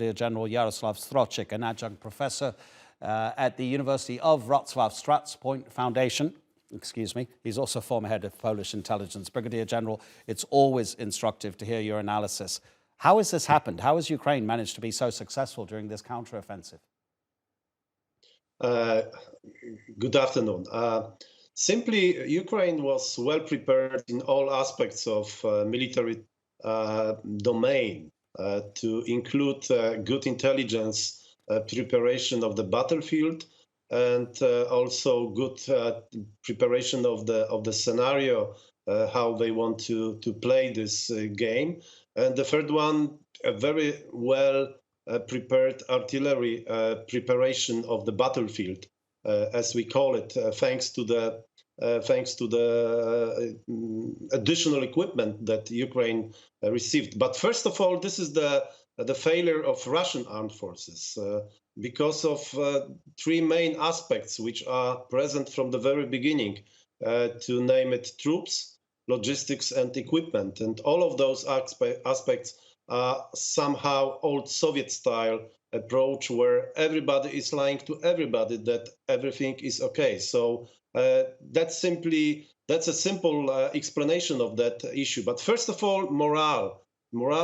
Brigadier General Jaroslaw Strozyk, an adjunct professor at the University of Wrocław Straits Point Foundation. Excuse me. He's also former head of Polish intelligence. Brigadier General, it's always instructive to hear your analysis. How has this happened? How has Ukraine managed to be so successful during this counteroffensive? Good afternoon. Simply, Ukraine was well prepared in all aspects of military domain, to include good intelligence preparation of the battlefield, and also good preparation of the scenario, how they want to play this game. And the third one, a very well prepared artillery preparation of the battlefield, as we call it, thanks to the additional equipment that Ukraine received. But first of all, this is the failure of Russian armed forces, because of three main aspects which are present from the very beginning, to name it troops, logistics, and equipment. And all of those aspects are somehow old Soviet-style approach, where everybody is lying to everybody that everything is okay. So that's a simple explanation of that issue. But first of all, morale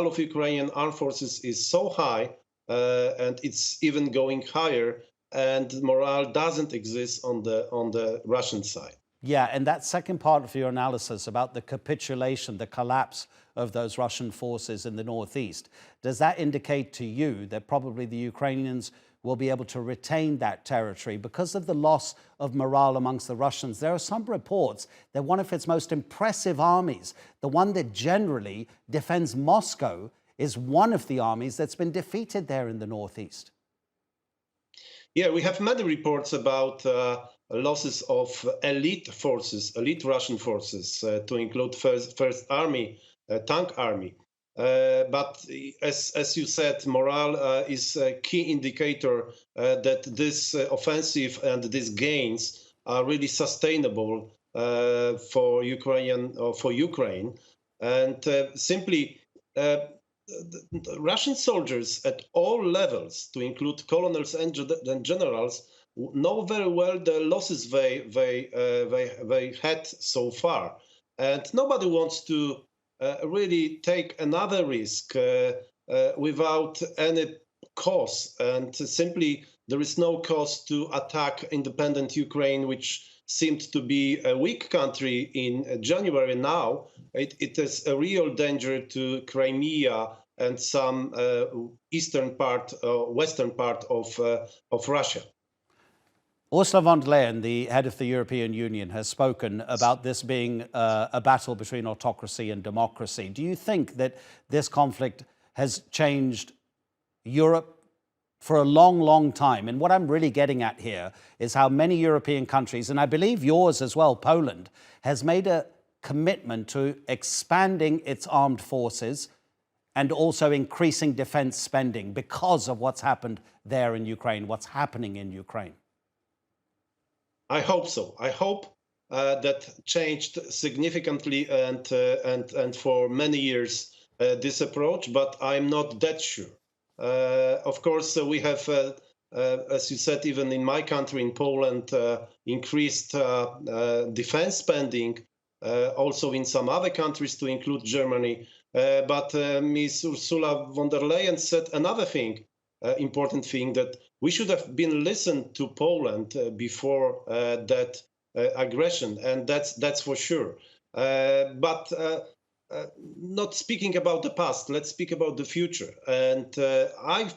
of Ukrainian armed forces is so high, and it's even going higher, and morale doesn't exist on the Russian side. Yeah, and that second part of your analysis about the capitulation, the collapse of those Russian forces in the northeast, does that indicate to you that probably the Ukrainians will be able to retain that territory because of the loss of morale amongst the Russians? There are some reports that one of its most impressive armies, the one that generally defends Moscow, is one of the armies that's been defeated there in the northeast. Yeah, we have many reports about losses of elite Russian forces, to include First Army, Tank Army. But as you said, morale is a key indicator that this offensive and these gains are really sustainable for Ukraine. And simply, Russian soldiers at all levels, to include colonels and generals, know very well the losses they had so far, and nobody wants to really take another risk without any cause. And simply, there is no cause to attack independent Ukraine, which seemed to be a weak country in January. Now it is a real danger to Crimea and some western part of Russia. Ursula von der Leyen, the head of the European Union, has spoken about this being a battle between autocracy and democracy. Do you think that this conflict has changed Europe for a long, long time? And what I'm really getting at here is how many European countries, and I believe yours as well, Poland, has made a commitment to expanding its armed forces and also increasing defense spending because of what's happened there in Ukraine, what's happening in Ukraine. I hope so. I hope that changed significantly and for many years this approach, but I'm not that sure. Of course, we have, as you said, even in my country, in Poland, increased defense spending, also in some other countries, to include Germany. But Ms. Ursula von der Leyen said another thing, important thing, that we should have been listened to Poland before that aggression, and that's for sure. But not speaking about the past, let's speak about the future. And I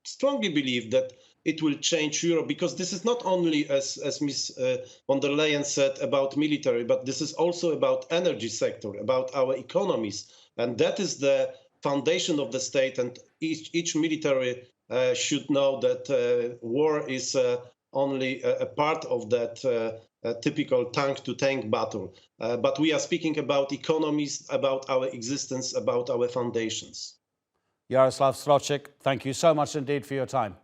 strongly believe that it will change Europe, because this is not only, as Ms. von der Leyen said, about military, but this is also about energy sector, about our economies. And that is the foundation of the state, and each military should know that war is only a part of that typical tank-to-tank battle. But we are speaking about economies, about our existence, about our foundations. Jaroslaw Strozyk, thank you so much indeed for your time.